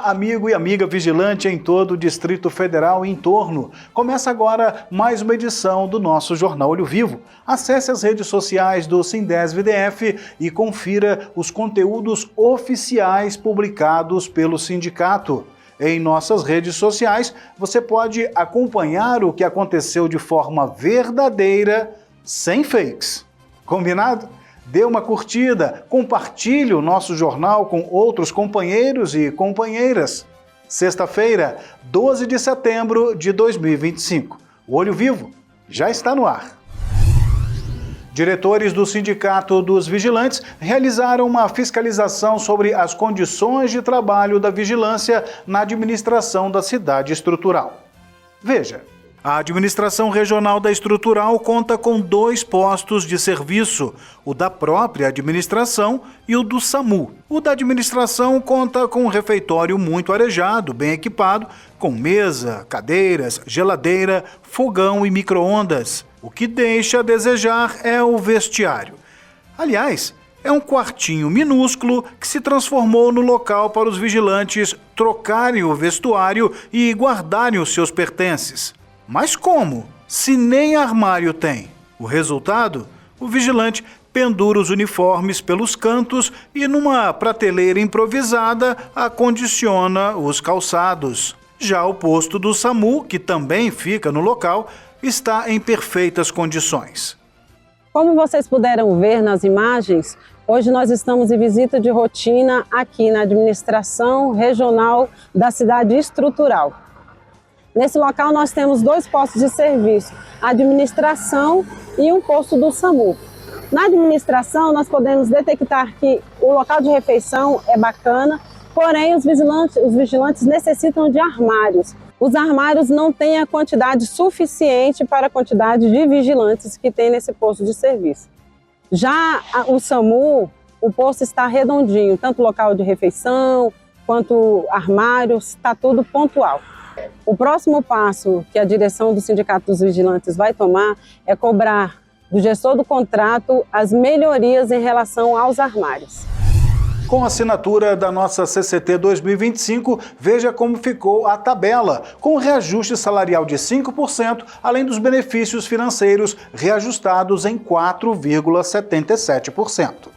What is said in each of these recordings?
Olá, amigo e amiga vigilante em todo o Distrito Federal e em torno. Começa agora mais uma edição do nosso Jornal Olho Vivo. Acesse as redes sociais do Sindesv-DF e confira os conteúdos oficiais publicados pelo sindicato. Em nossas redes sociais, você pode acompanhar o que aconteceu de forma verdadeira, sem fakes. Combinado? Dê uma curtida, compartilhe o nosso jornal com outros companheiros e companheiras. Sexta-feira, 12 de setembro de 2025. O Olho Vivo já está no ar. Diretores do Sindicato dos Vigilantes realizaram uma fiscalização sobre as condições de trabalho da vigilância na administração da cidade estrutural. Veja. A administração regional da estrutural conta com 2 postos de serviço, o da própria administração e o do SAMU. O da administração conta com um refeitório muito arejado, bem equipado, com mesa, cadeiras, geladeira, fogão e micro-ondas. O que deixa a desejar é o vestiário. Aliás, é um quartinho minúsculo que se transformou no local para os vigilantes trocarem o vestuário e guardarem os seus pertences. Mas como? Se nem armário tem. O resultado? O vigilante pendura os uniformes pelos cantos e numa prateleira improvisada acondiciona os calçados. Já o posto do SAMU, que também fica no local, está em perfeitas condições. Como vocês puderam ver nas imagens, hoje nós estamos em visita de rotina aqui na administração regional da cidade estrutural. Nesse local nós temos 2 postos de serviço, a administração e um posto do SAMU. Na administração nós podemos detectar que o local de refeição é bacana, porém os vigilantes necessitam de armários. Os armários não têm a quantidade suficiente para a quantidade de vigilantes que tem nesse posto de serviço. Já o SAMU, o posto está redondinho, tanto o local de refeição quanto armários, está tudo pontual. O próximo passo que a direção do Sindicato dos Vigilantes vai tomar é cobrar do gestor do contrato as melhorias em relação aos armários. Com a assinatura da nossa CCT 2025, veja como ficou a tabela, com reajuste salarial de 5%, além dos benefícios financeiros reajustados em 4,77%.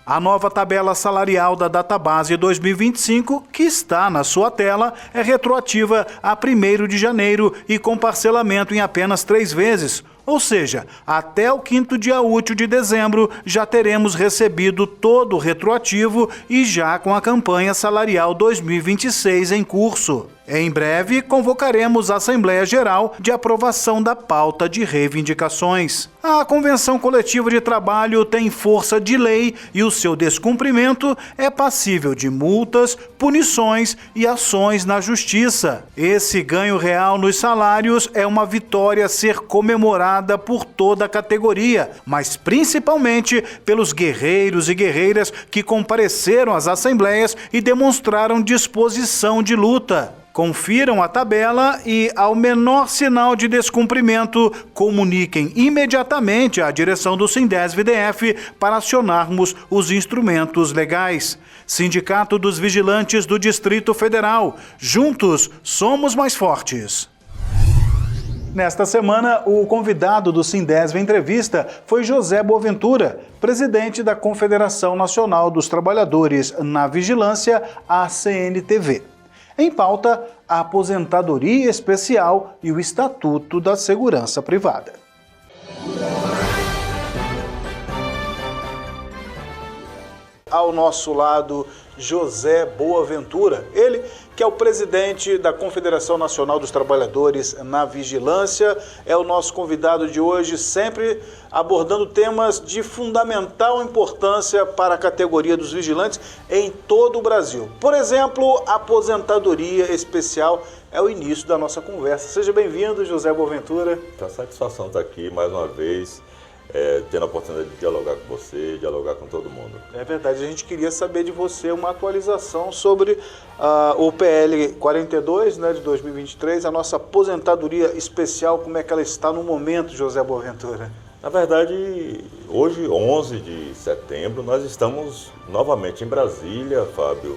A nova tabela salarial da Database 2025, que está na sua tela, é retroativa a 1º de janeiro e com parcelamento em apenas 3 vezes. Ou seja, até o 5º dia útil de dezembro já teremos recebido todo o retroativo e já com a campanha salarial 2026 em curso. Em breve, convocaremos a Assembleia Geral de aprovação da pauta de reivindicações. A Convenção Coletiva de Trabalho tem força de lei e o seu descumprimento é passível de multas, punições e ações na Justiça. Esse ganho real nos salários é uma vitória a ser comemorada por toda a categoria, mas principalmente pelos guerreiros e guerreiras que compareceram às assembleias e demonstraram disposição de luta. Confiram a tabela e, ao menor sinal de descumprimento, comuniquem imediatamente à direção do Sindesv-DF para acionarmos os instrumentos legais. Sindicato dos Vigilantes do Distrito Federal. Juntos, somos mais fortes. Nesta semana, o convidado do Sindesv Entrevista foi José Boaventura, presidente da Confederação Nacional dos Trabalhadores na Vigilância, a CNTV. Em pauta, a aposentadoria especial e o Estatuto da Segurança Privada. Ao nosso lado, José Boaventura, ele que é o presidente da Confederação Nacional dos Trabalhadores na Vigilância, é o nosso convidado de hoje, sempre abordando temas de fundamental importância para a categoria dos vigilantes em todo o Brasil. Por exemplo, a aposentadoria especial é o início da nossa conversa. Seja bem-vindo, José Boaventura. É uma satisfação estar aqui mais uma vez, tendo a oportunidade de dialogar com você, dialogar com todo mundo. É verdade, a gente queria saber de você uma atualização sobre o PL 42, né, de 2023, a nossa aposentadoria especial, como é que ela está no momento, José Boaventura? Na verdade, hoje, 11 de setembro, nós estamos novamente em Brasília, Fábio,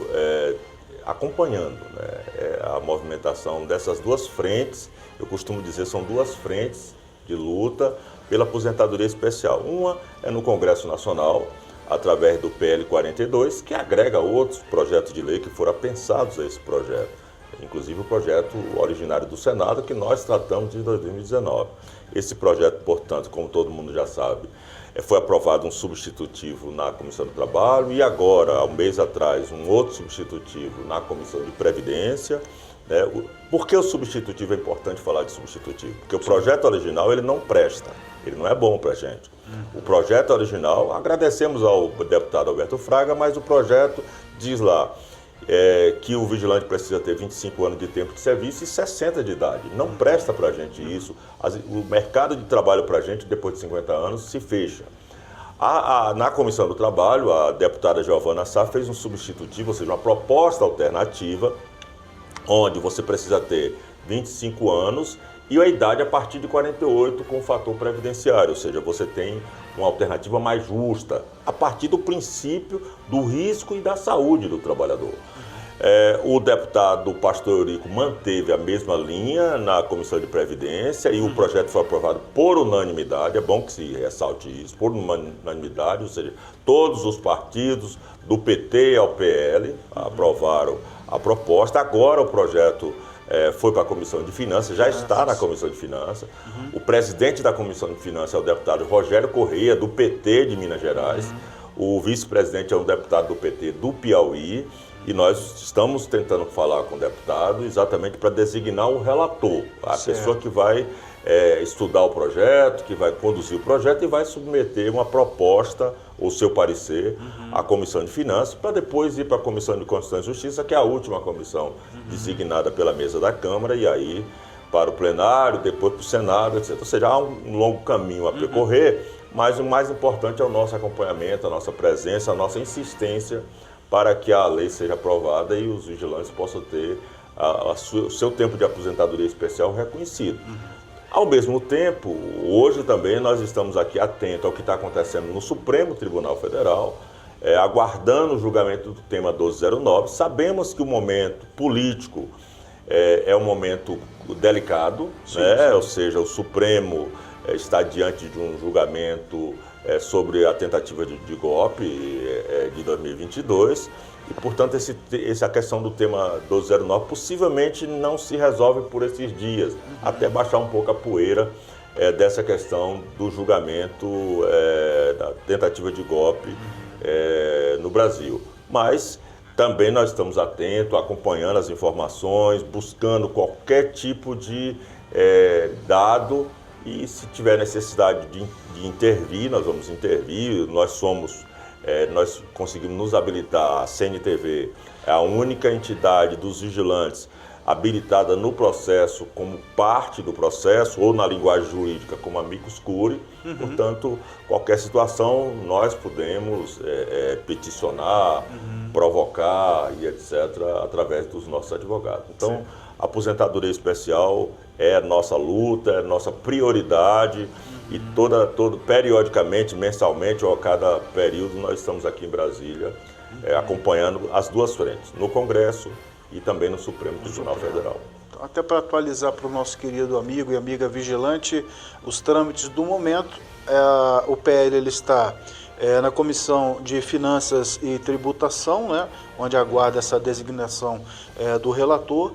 acompanhando, né, a movimentação dessas duas frentes. Eu costumo dizer, são duas frentes de luta pela aposentadoria especial. Uma é no Congresso Nacional, através do PL 42, que agrega outros projetos de lei que foram pensados a esse projeto. Inclusive o projeto originário do Senado, que nós tratamos de 2019. Esse projeto, portanto, como todo mundo já sabe, foi aprovado um substitutivo na Comissão do Trabalho e agora, há um mês atrás, um outro substitutivo na Comissão de Previdência. Por que o substitutivo é importante falar de substitutivo? Porque o projeto original ele não presta, ele não é bom para a gente. O projeto original, agradecemos ao deputado Alberto Fraga, mas o projeto diz lá que o vigilante precisa ter 25 anos de tempo de serviço e 60 de idade. Não presta para a gente isso. O mercado de trabalho para a gente, depois de 50 anos, se fecha. Na Comissão do Trabalho, a deputada Giovana Sá fez um substitutivo, ou seja, uma proposta alternativa, onde você precisa ter 25 anos e a idade a partir de 48 com o fator previdenciário, ou seja, você tem uma alternativa mais justa, a partir do princípio do risco e da saúde do trabalhador. O deputado Pastor Eurico manteve a mesma linha na Comissão de Previdência e o projeto foi aprovado por unanimidade, é bom que se ressalte isso, por unanimidade, ou seja, todos os partidos, do PT ao PL, aprovaram a proposta. Agora o projeto foi para a Comissão de Finanças, já está na Comissão de Finanças. O presidente da Comissão de Finanças é o deputado Rogério Correia, do PT de Minas Gerais. O vice-presidente é um deputado do PT do Piauí. E nós estamos tentando falar com o deputado exatamente para designar o relator, a pessoa que vai estudar o projeto, que vai conduzir o projeto e vai submeter uma proposta, ou seu parecer, à Comissão de Finanças, para depois ir para a Comissão de Constituição e Justiça, que é a última comissão designada pela mesa da Câmara, e aí para o plenário, depois para o Senado, etc. Ou seja, há um longo caminho a percorrer, mas o mais importante é o nosso acompanhamento, a nossa presença, a nossa insistência para que a lei seja aprovada e os vigilantes possam ter o seu tempo de aposentadoria especial reconhecido. Ao mesmo tempo, hoje também nós estamos aqui atentos ao que está acontecendo no Supremo Tribunal Federal, aguardando o julgamento do tema 1209. Sabemos que o momento político é um momento delicado, né? Ou seja, o Supremo está diante de um julgamento sobre a tentativa de golpe de 2022 e, portanto, essa questão do tema 1209 possivelmente não se resolve por esses dias, até baixar um pouco a poeira dessa questão do julgamento da tentativa de golpe no Brasil. Mas também nós estamos atentos, acompanhando as informações, buscando qualquer tipo de dado. E se tiver necessidade de intervir, nós vamos intervir. Nós conseguimos nos habilitar, a CNTV é a única entidade dos vigilantes habilitada no processo como parte do processo, ou na linguagem jurídica como amicus curiae. Portanto, qualquer situação nós podemos peticionar, provocar e etc. através dos nossos advogados. Então, a aposentadoria especial é a nossa luta, é a nossa prioridade e periodicamente, mensalmente ou a cada período nós estamos aqui em Brasília acompanhando as duas frentes, no Congresso e também no Supremo Tribunal Federal. Até para atualizar para o nosso querido amigo e amiga vigilante os trâmites do momento, o PL ele está na Comissão de Finanças e Tributação, né, onde aguarda essa designação do relator.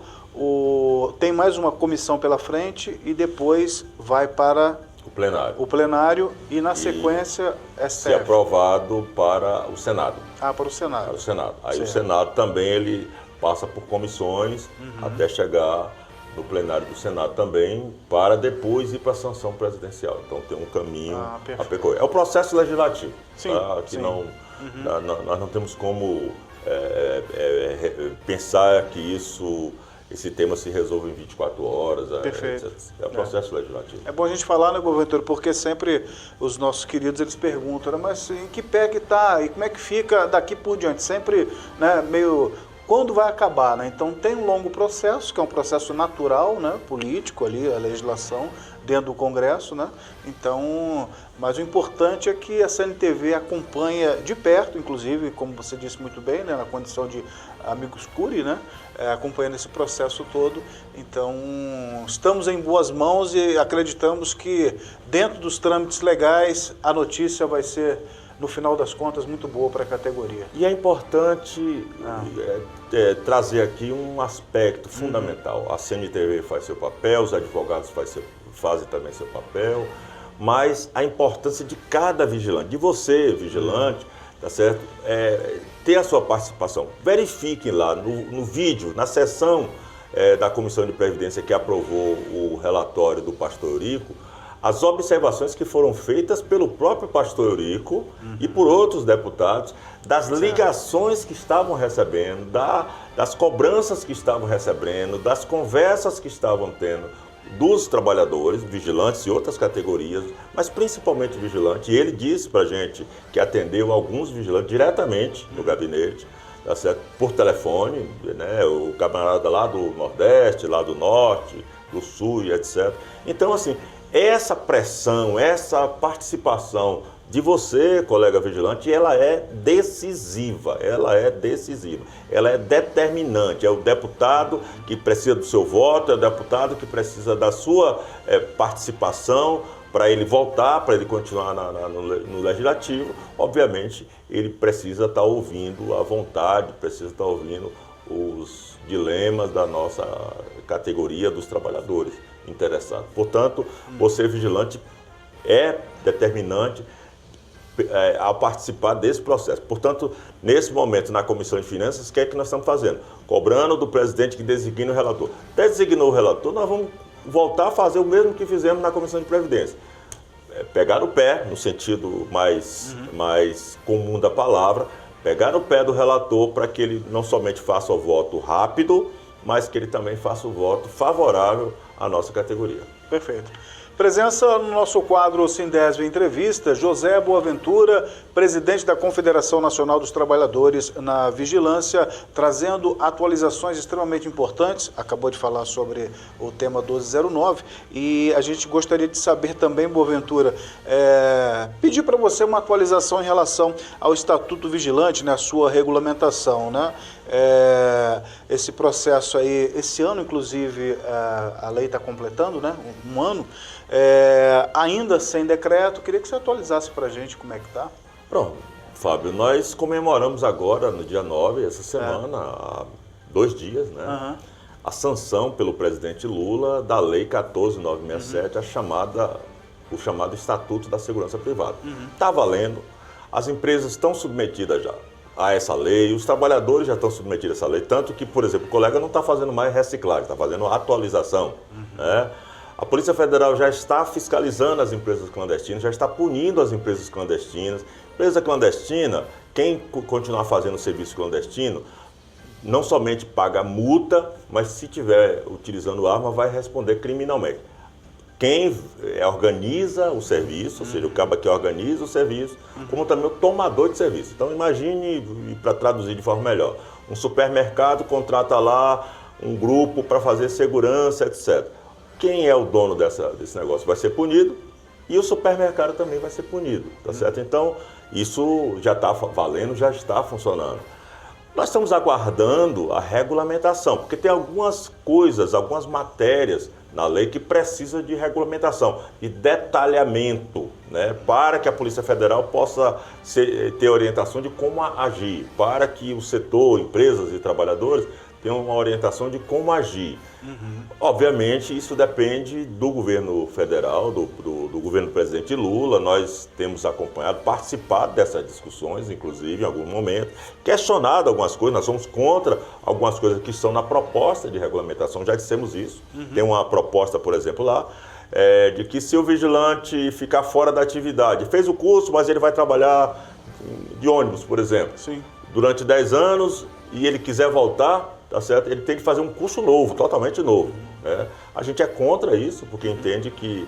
Tem mais uma comissão pela frente e depois vai para o plenário e na sequência STF. Se aprovado para o Senado. Para o Senado. Para o Senado. Aí o Senado também ele passa por comissões até chegar no plenário do Senado também, para depois ir para a sanção presidencial. Então tem um caminho a percorrer. É o processo legislativo. Sim, tá? Que sim. Nós não temos como pensar que esse tema se resolve em 24 horas. Perfeito. É o processo legislativo. É bom a gente falar, né, governador, porque sempre os nossos queridos eles perguntam, né, mas em que pé que está e como é que fica daqui por diante? Sempre, né, meio... Quando vai acabar, né? Então tem um longo processo, que é um processo natural, né? Político ali, a legislação dentro do Congresso, né? Então, mas o importante é que a CNTV acompanha de perto, inclusive, como você disse muito bem, né? Na condição de amigos Cury, né? Acompanhando esse processo todo. Então, estamos em boas mãos e acreditamos que, dentro dos trâmites legais, a notícia vai ser, no final das contas, muito boa para a categoria. E é importante trazer aqui um aspecto fundamental. A CNTV faz seu papel, os advogados fazem também seu papel, mas a importância de cada vigilante, de você, vigilante, tá certo? Ter a sua participação. Verifiquem lá no vídeo, na sessão da Comissão de Previdência que aprovou o relatório do pastor Eurico, as observações que foram feitas pelo próprio pastor Eurico e por outros deputados, das ligações que estavam recebendo, das cobranças que estavam recebendo, das conversas que estavam tendo dos trabalhadores, vigilantes e outras categorias, mas principalmente vigilante. E ele disse para a gente que atendeu alguns vigilantes diretamente no gabinete, tá certo? Por telefone, né? O camarada lá do Nordeste, lá do Norte, do Sul e etc. Então, assim, essa pressão, essa participação de você, colega vigilante, ela é decisiva, ela é determinante. É o deputado que precisa do seu voto, é o deputado que precisa da sua participação para ele voltar, para ele continuar no legislativo. Obviamente, ele precisa estar ouvindo a vontade, precisa estar ouvindo os dilemas da nossa categoria dos trabalhadores interessados. Portanto, você vigilante é determinante ao participar desse processo. Portanto, nesse momento, na Comissão de Finanças, o que é que nós estamos fazendo? Cobrando do presidente que designe o relator. Designou o relator, nós vamos voltar a fazer o mesmo que fizemos na Comissão de Previdência. Pegar o pé, no sentido mais comum da palavra, pegar o pé do relator para que ele não somente faça o voto rápido, mas que ele também faça o voto favorável à nossa categoria. Perfeito. Presença no nosso quadro Sindesv Entrevista, José Boaventura, presidente da Confederação Nacional dos Trabalhadores na Vigilância, trazendo atualizações extremamente importantes. Acabou de falar sobre o tema 1209 e a gente gostaria de saber também, Boaventura, pedir para você uma atualização em relação ao Estatuto Vigilante, né, a sua regulamentação, né? Esse processo aí, esse ano inclusive a lei está completando, né, um ano, ainda sem decreto. Queria que você atualizasse para a gente como é que está. Pronto, Fábio, nós comemoramos agora, no dia 9, essa semana, há 2 dias, né, a sanção pelo presidente Lula da Lei 14.967, o chamado Estatuto da Segurança Privada. Está valendo, as empresas estão submetidas já a essa lei, os trabalhadores já estão submetidos a essa lei, tanto que, por exemplo, o colega não está fazendo mais reciclagem, está fazendo atualização, né? A Polícia Federal já está fiscalizando as empresas clandestinas, já está punindo as empresas clandestinas. Empresa clandestina, quem continuar fazendo serviço clandestino, não somente paga multa, mas se estiver utilizando arma, vai responder criminalmente. Quem organiza o serviço, ou seja, o cabo que organiza o serviço, como também o tomador de serviço. Então imagine, para traduzir de forma melhor, um supermercado contrata lá um grupo para fazer segurança, etc. Quem é o dono desse negócio vai ser punido e o supermercado também vai ser punido, tá certo? Então, isso já está valendo, já está funcionando. Nós estamos aguardando a regulamentação, porque tem algumas coisas, algumas matérias na lei que precisa de regulamentação, de detalhamento, né, para que a Polícia Federal possa ter orientação de como agir, para que o setor, empresas e trabalhadores tenham uma orientação de como agir. Obviamente, isso depende do governo federal, do governo do presidente Lula. Nós temos acompanhado, participado dessas discussões, inclusive, em algum momento, questionado algumas coisas. Nós somos contra algumas coisas que estão na proposta de regulamentação, já dissemos isso. Tem uma proposta, por exemplo, lá, de que se o vigilante ficar fora da atividade, fez o curso, mas ele vai trabalhar de ônibus, por exemplo, durante 10 anos, e ele quiser voltar, tá certo? Ele tem que fazer um curso novo, totalmente novo, né? A gente é contra isso, porque entende que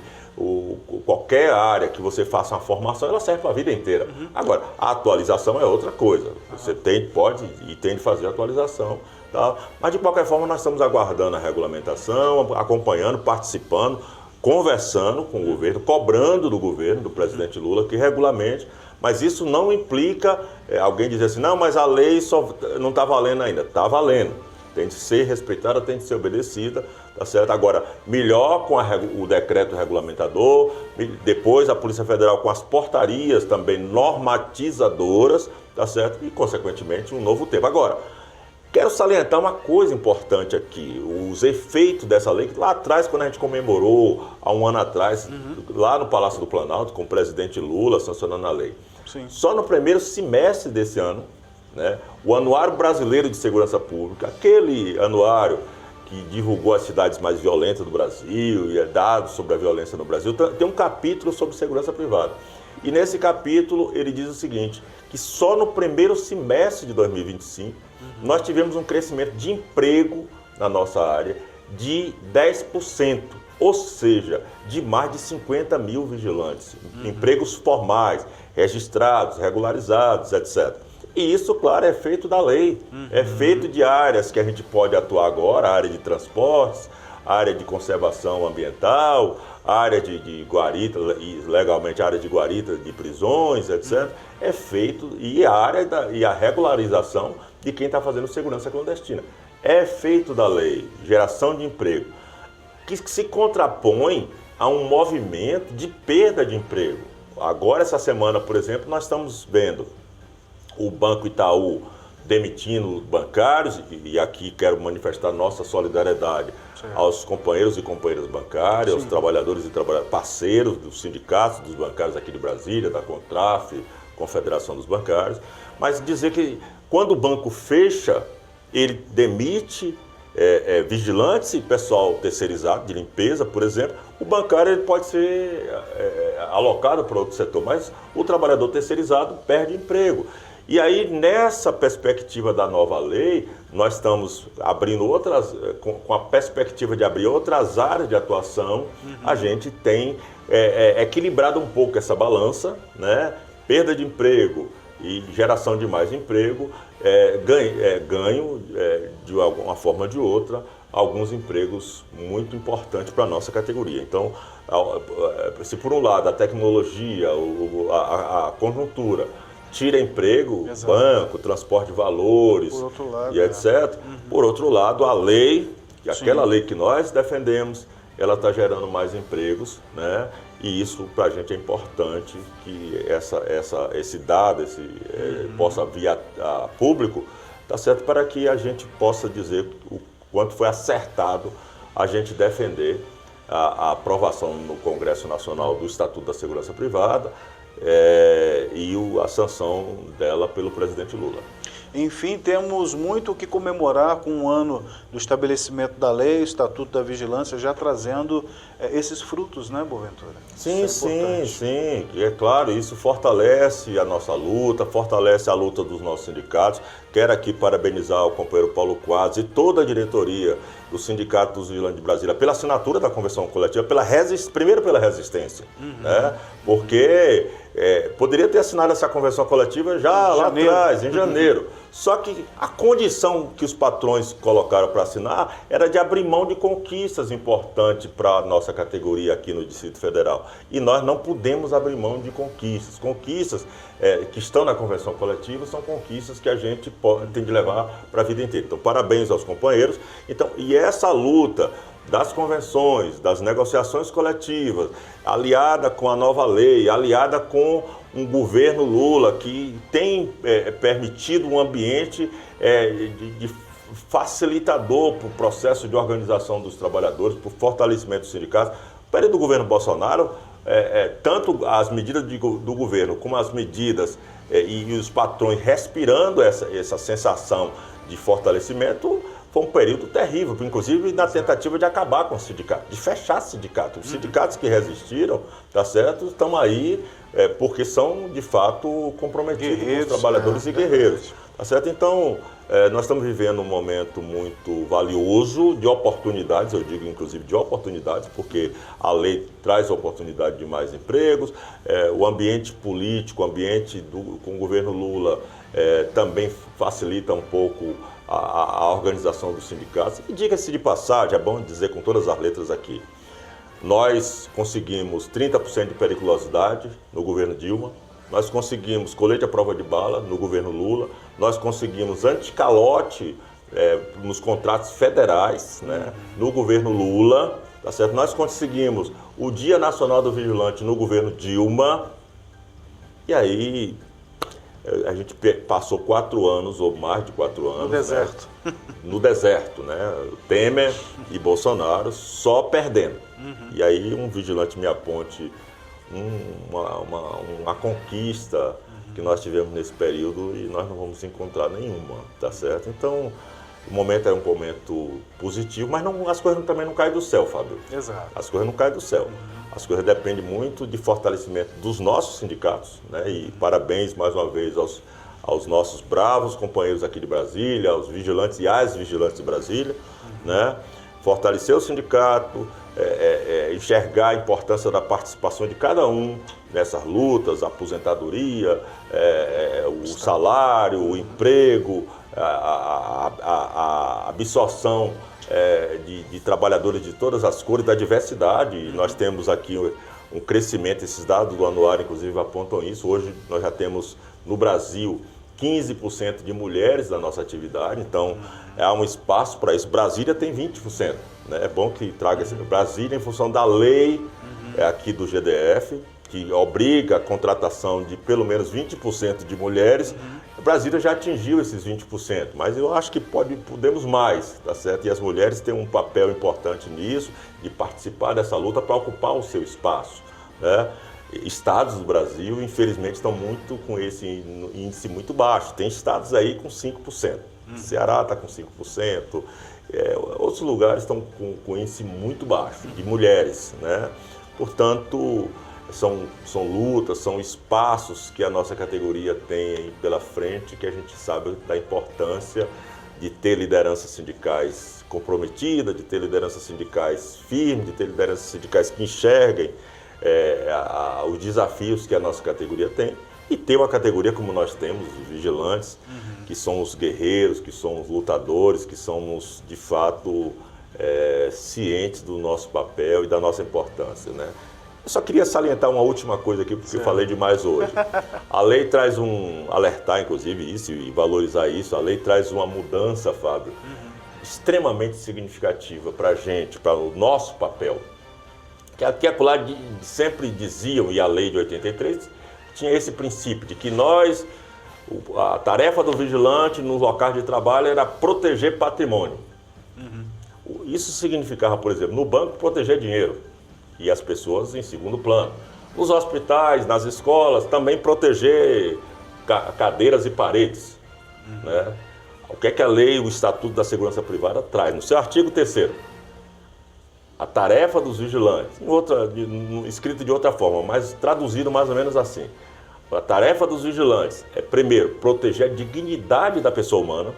qualquer área que você faça uma formação, ela serve para a vida inteira. Agora, a atualização é outra coisa. Você pode e tem de fazer a atualização, tá? Mas, de qualquer forma, nós estamos aguardando a regulamentação, acompanhando, participando. conversando com o governo, cobrando do governo, do presidente Lula, que regulamente, mas isso não implica alguém dizer assim, não, mas a lei só não está valendo ainda. Está valendo. Tem de ser respeitada, tem de ser obedecida, tá certo? Agora, melhor com o decreto regulamentador, depois a Polícia Federal com as portarias também normatizadoras, tá certo? E, consequentemente, um novo tempo. Agora, quero salientar uma coisa importante aqui, os efeitos dessa lei, que lá atrás, quando a gente comemorou, há um ano atrás, lá no Palácio do Planalto, com o presidente Lula sancionando a lei. Sim. Só no primeiro semestre desse ano, né, o Anuário Brasileiro de Segurança Pública, aquele anuário que divulgou as cidades mais violentas do Brasil e dados sobre a violência no Brasil, tem um capítulo sobre segurança privada. E nesse capítulo ele diz o seguinte, que só no primeiro semestre de 2025 nós tivemos um crescimento de emprego na nossa área de 10%, ou seja, de mais de 50 mil vigilantes, empregos formais, registrados, regularizados, etc. E isso, claro, é feito da lei, é feito de áreas que a gente pode atuar agora, a área de transportes, a área de conservação ambiental, a área de guarita, legalmente a área de guarita, de prisões, etc. É feito, e a regularização de quem está fazendo segurança clandestina. É feito da lei, geração de emprego, que se contrapõe a um movimento de perda de emprego. Agora, essa semana, por exemplo, nós estamos vendo o Banco Itaú demitindo bancários, e aqui quero manifestar nossa solidariedade aos companheiros e companheiras bancárias, aos trabalhadores e parceiros dos sindicatos, dos bancários aqui de Brasília, da Contraf, Confederação dos Bancários, mas dizer que quando o banco fecha, ele demite vigilantes e pessoal terceirizado de limpeza, por exemplo, o bancário ele pode ser alocado para outro setor, mas o trabalhador terceirizado perde emprego. E aí, nessa perspectiva da nova lei, nós estamos abrindo com a perspectiva de abrir outras áreas de atuação, a gente tem equilibrado um pouco essa balança, né? Perda de emprego e geração de mais emprego, ganho de alguma forma ou de outra, alguns empregos muito importantes para a nossa categoria. Então, se por um lado a tecnologia, a conjuntura, tira emprego, Exato. Banco, transporte de valores Lado, e etc. Por outro lado, a lei, aquela lei que nós defendemos, ela está gerando mais empregos, né? E isso para a gente é importante que esse dado possa vir a público, tá certo? Para que a gente possa dizer o quanto foi acertado a gente defender a aprovação no Congresso Nacional do Estatuto da Segurança Privada, e a sanção dela pelo presidente Lula. Enfim, temos muito o que comemorar com um ano do estabelecimento da lei, o Estatuto da Vigilância, já trazendo esses frutos, né, Boaventura? Sim, sim. E é claro, isso fortalece a nossa luta, fortalece a luta dos nossos sindicatos. Quero aqui parabenizar o companheiro Paulo Quadros e toda a diretoria do Sindicato dos Vigilantes de Brasília pela assinatura da convenção coletiva, primeiro pela resistência, né? Porque poderia ter assinado essa convenção coletiva já lá atrás, em janeiro. Só que a condição que os patrões colocaram para assinar era de abrir mão de conquistas importantes para a nossa categoria aqui no Distrito Federal. E nós não pudemos abrir mão de conquistas. Conquistas que estão na convenção coletiva são conquistas que a gente tem de levar para a vida inteira. Então, parabéns aos companheiros. Então, e essa luta das convenções, das negociações coletivas, aliada com a nova lei, aliada com um governo Lula que tem permitido um ambiente de facilitador para o processo de organização dos trabalhadores, para o fortalecimento dos sindicatos. No período do governo Bolsonaro, tanto as medidas do governo como as medidas e os patrões respirando essa sensação de fortalecimento, foi um período terrível, inclusive na tentativa de acabar com o sindicato, de fechar o sindicato. Os sindicatos que resistiram, tá certo, estão aí porque são, de fato, comprometidos com os trabalhadores e guerreiros. Tá certo? Então, nós estamos vivendo um momento muito valioso de oportunidades, eu digo inclusive de oportunidades, porque a lei traz oportunidade de mais empregos, o ambiente político, o ambiente com o governo Lula também facilita um pouco a organização dos sindicatos. E diga-se de passagem, é bom dizer com todas as letras aqui, Nós conseguimos 30% de periculosidade no governo Dilma, nós conseguimos colete à prova de bala no governo Lula, nós conseguimos anticalote nos contratos federais, né, no governo Lula, tá certo? Nós conseguimos o Dia Nacional do Vigilante no governo Dilma, e aí a gente passou 4 anos, ou mais de 4 anos... No deserto. Né, no deserto, né? Temer e Bolsonaro só perdendo. E aí um vigilante me aponte uma conquista que nós tivemos nesse período e nós não vamos encontrar nenhuma, tá certo? Então, o momento é um momento positivo, mas as coisas também não caem do céu, Fábio. Exato. As coisas não caem do céu. As coisas dependem muito de fortalecimento dos nossos sindicatos, né? E parabéns mais uma vez aos nossos bravos companheiros aqui de Brasília, aos vigilantes e às vigilantes de Brasília, né? Fortalecer o sindicato, enxergar a importância da participação de cada um nessas lutas, a aposentadoria, o salário, o emprego, a absorção de trabalhadores de todas as cores, da diversidade. E nós temos aqui um crescimento, esses dados do anuário inclusive apontam isso. Hoje nós já temos no Brasil 15% de mulheres na nossa atividade, então há um espaço para isso. Brasília tem 20%, né? É bom que traga esse Brasília em função da lei aqui do GDF, que obriga a contratação de pelo menos 20% de mulheres. Brasília já atingiu esses 20%, mas eu acho que podemos mais, tá certo? E as mulheres têm um papel importante nisso, de participar dessa luta para ocupar o seu espaço, né? Estados do Brasil, infelizmente, estão com esse índice muito baixo. Tem estados aí com 5%. Ceará está com 5%. Outros lugares estão com índice muito baixo de mulheres, né? Portanto, são lutas, são espaços que a nossa categoria tem aí pela frente, que a gente sabe da importância de ter lideranças sindicais comprometidas, de ter lideranças sindicais firmes, de ter lideranças sindicais que enxerguem os desafios que a nossa categoria tem, e ter uma categoria como nós temos, os vigilantes, que são os guerreiros, que são os lutadores, que somos de fato cientes do nosso papel e da nossa importância, né? Eu só queria salientar uma última coisa aqui, porque eu falei demais hoje. A lei traz alertar inclusive isso e valorizar isso, a lei traz uma mudança, Fábio, extremamente significativa para a gente, para o nosso papel. Que aqui acolá sempre diziam, e a lei de 83 tinha esse princípio de que a tarefa do vigilante nos locais de trabalho era proteger patrimônio. Isso significava, por exemplo, no banco proteger dinheiro e as pessoas em segundo plano. Nos hospitais, nas escolas, também proteger cadeiras e paredes, né? O que é que a lei, o Estatuto da Segurança Privada traz? No seu artigo 3º, a tarefa dos vigilantes, escrito de outra forma, mas traduzido mais ou menos assim. A tarefa dos vigilantes é, primeiro, proteger a dignidade da pessoa humana,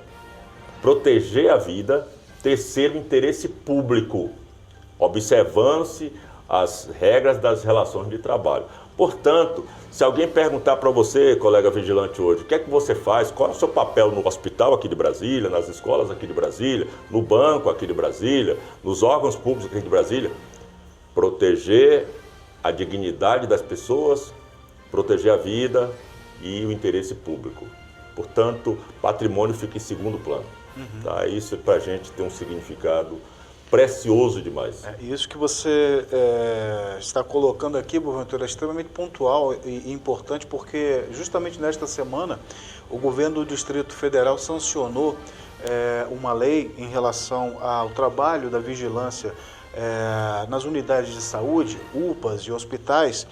proteger a vida, terceiro, o interesse público, observando-se as regras das relações de trabalho. Portanto, se alguém perguntar para você, colega vigilante, hoje, o que é que você faz, qual é o seu papel no hospital aqui de Brasília, nas escolas aqui de Brasília, no banco aqui de Brasília, nos órgãos públicos aqui de Brasília, proteger a dignidade das pessoas, proteger a vida e o interesse público. Portanto, patrimônio fica em segundo plano. Tá? Isso para a gente tem um significado precioso demais. Isso que você está colocando aqui, Boaventura, é extremamente pontual e importante, porque justamente nesta semana o governo do Distrito Federal sancionou uma lei em relação ao trabalho da vigilância nas unidades de saúde, UPAs e hospitais,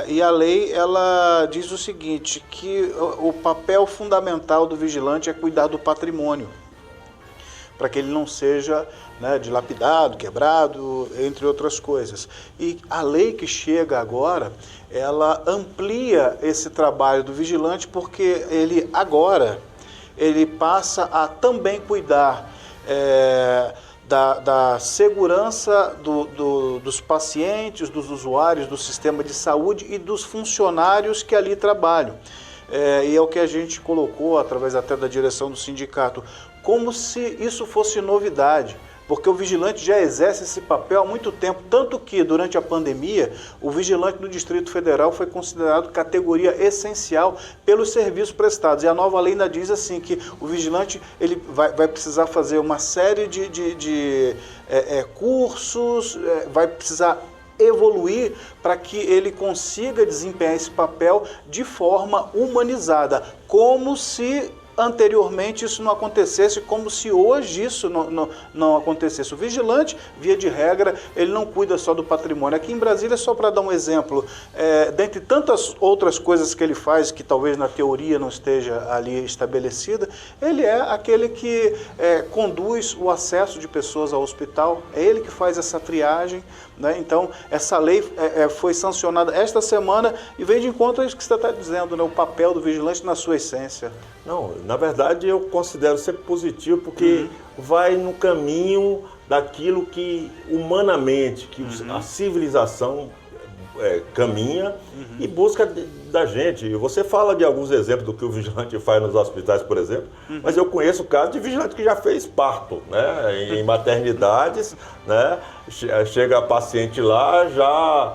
e a lei ela diz o seguinte, que o papel fundamental do vigilante é cuidar do patrimônio, para que ele não seja dilapidado, quebrado, entre outras coisas. E a lei que chega agora, ela amplia esse trabalho do vigilante, porque ele passa a também cuidar da segurança dos pacientes, dos usuários do sistema de saúde e dos funcionários que ali trabalham. E é o que a gente colocou, através até da direção do sindicato, como se isso fosse novidade. porque o vigilante já exerce esse papel há muito tempo, tanto que durante a pandemia o vigilante do Distrito Federal foi considerado categoria essencial pelos serviços prestados, e a nova lei ainda diz assim que o vigilante ele vai precisar fazer uma série de cursos, vai precisar evoluir para que ele consiga desempenhar esse papel de forma humanizada, como se anteriormente isso não acontecesse, como se hoje isso não acontecesse. O vigilante, via de regra, ele não cuida só do patrimônio. Aqui em Brasília, só para dar um exemplo, dentre tantas outras coisas que ele faz, que talvez na teoria não esteja ali estabelecida, ele é aquele que conduz o acesso de pessoas ao hospital, é ele que faz essa triagem, né? Então, essa lei foi sancionada esta semana e vem de encontro a isso que você está dizendo, né? O papel do vigilante na sua essência. Não, na verdade eu considero sempre positivo porque vai no caminho daquilo que humanamente, que a civilização caminha e busca da gente. Você fala de alguns exemplos do que o vigilante faz nos hospitais, por exemplo, mas eu conheço o caso de vigilante que já fez parto, né, em maternidades, né, chega a paciente lá, já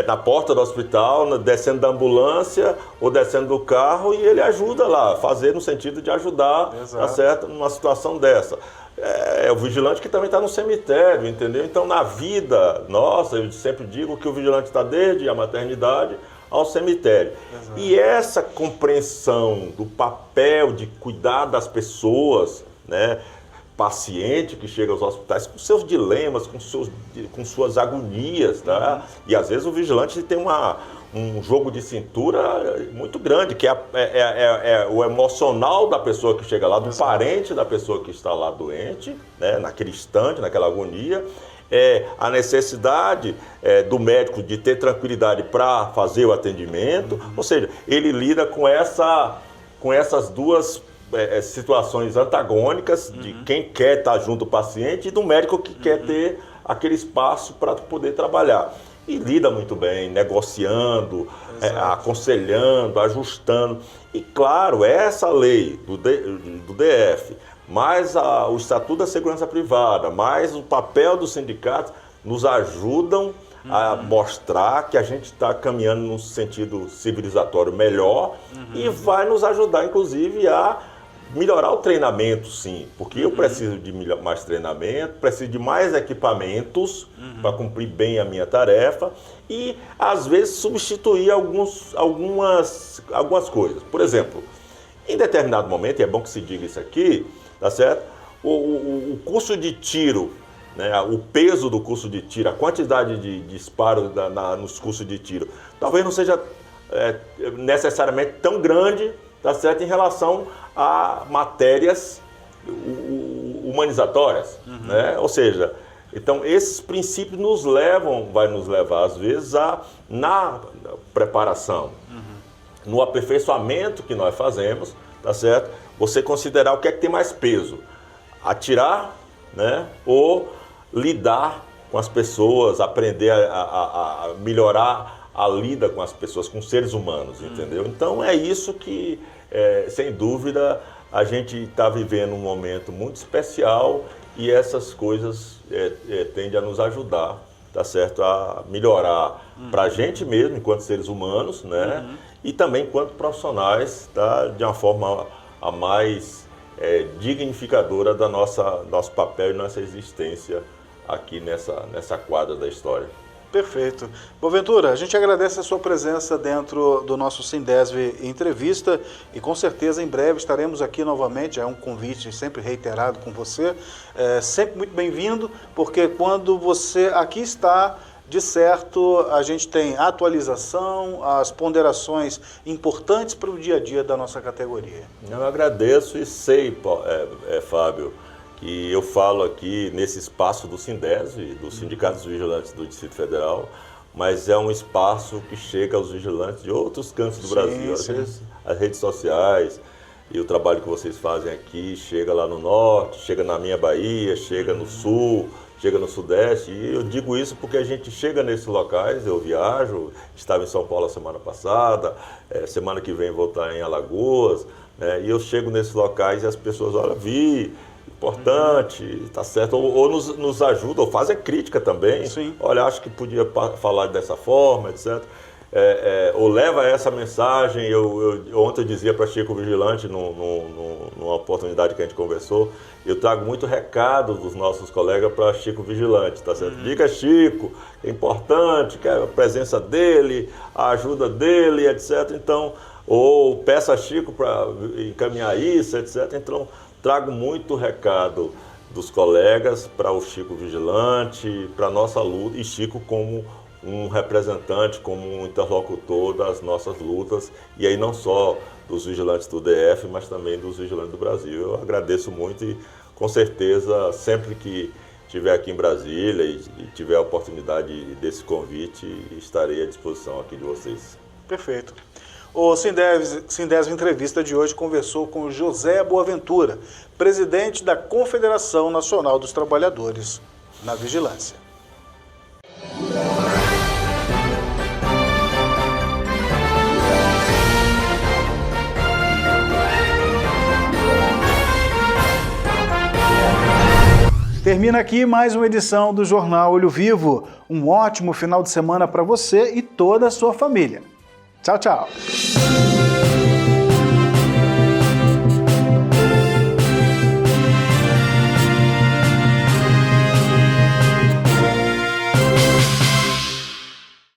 na porta do hospital, descendo da ambulância ou descendo do carro, e ele ajuda lá, fazer no sentido de ajudar, tá certo, numa situação dessa. É o vigilante que também está no cemitério, entendeu? Então, na vida nossa, eu sempre digo que o vigilante está desde a maternidade ao cemitério. Exato. E essa compreensão do papel de cuidar das pessoas, né? Paciente que chega aos hospitais com seus dilemas, com suas agonias, tá? E às vezes o vigilante tem um jogo de cintura muito grande, que é o emocional da pessoa que chega lá, do parente da pessoa que está lá doente, né? Naquele instante, naquela agonia, a necessidade do médico de ter tranquilidade para fazer o atendimento, ou seja, ele lida com essas duas situações antagônicas de quem quer estar junto ao paciente e do médico que quer ter aquele espaço para poder trabalhar. E lida muito bem, negociando, aconselhando, ajustando. E claro, essa lei do DF, mais o Estatuto da Segurança Privada, mais o papel dos sindicatos, nos ajudam a mostrar que a gente está caminhando num sentido civilizatório melhor e vai nos ajudar, inclusive, a melhorar o treinamento, sim, porque eu preciso de mais treinamento, preciso de mais equipamentos para cumprir bem a minha tarefa e, às vezes, substituir algumas coisas. Por exemplo, em determinado momento, e é bom que se diga isso aqui, tá certo? O curso de tiro, né, o peso do curso de tiro, a quantidade de disparos nos cursos de tiro, talvez não seja necessariamente tão grande, tá certo, em relação a matérias humanizatórias, né? Ou seja, então esses princípios vai nos levar às vezes na preparação, no aperfeiçoamento que nós fazemos, tá certo? Você considerar o que é que tem mais peso, atirar, né? Ou lidar com as pessoas, aprender a melhorar a lida com as pessoas, com seres humanos, entendeu? Então é isso que, sem dúvida, a gente está vivendo um momento muito especial e essas coisas tendem a nos ajudar, tá certo? A melhorar para a gente mesmo, enquanto seres humanos, né? E também enquanto profissionais, tá? De uma forma a mais dignificadora da nosso papel e nossa existência aqui nessa quadra da história. Perfeito. Boaventura, a gente agradece a sua presença dentro do nosso Sindesv Entrevista e com certeza em breve estaremos aqui novamente, é um convite sempre reiterado com você, sempre muito bem-vindo, porque quando você aqui está, de certo, a gente tem atualização, as ponderações importantes para o dia a dia da nossa categoria. Eu agradeço e sei, Fábio, que eu falo aqui nesse espaço do Sindesv, do Sindicato dos Vigilantes do Distrito Federal, mas é um espaço que chega aos vigilantes de outros cantos do Brasil. Às vezes, as redes sociais e o trabalho que vocês fazem aqui chega lá no norte, chega na minha Bahia, chega no sul, chega no sudeste. E eu digo isso porque a gente chega nesses locais, eu viajo, estava em São Paulo a semana passada, semana que vem vou estar em Alagoas, e eu chego nesses locais e as pessoas, olha, importante, tá certo, ou nos ajuda, ou faz a crítica também. Sim. Olha, acho que podia falar dessa forma, etc. Ou leva essa mensagem. Ontem eu dizia para Chico Vigilante, numa oportunidade que a gente conversou, eu trago muito recado dos nossos colegas para Chico Vigilante, tá certo? Diga, Chico, é importante, que a presença dele, a ajuda dele, etc. Então, ou peça a Chico para encaminhar isso, etc. Então, trago muito recado dos colegas para o Chico Vigilante, para a nossa luta, e Chico como um representante, como um interlocutor das nossas lutas, e aí não só dos vigilantes do DF, mas também dos vigilantes do Brasil. Eu agradeço muito e, com certeza, sempre que estiver aqui em Brasília e tiver a oportunidade desse convite, estarei à disposição aqui de vocês. Perfeito. O Sindesv Entrevista de hoje conversou com José Boaventura, presidente da Confederação Nacional dos Trabalhadores na Vigilância. Termina aqui mais uma edição do Jornal Olho Vivo. Um ótimo final de semana para você e toda a sua família. Tchau, tchau.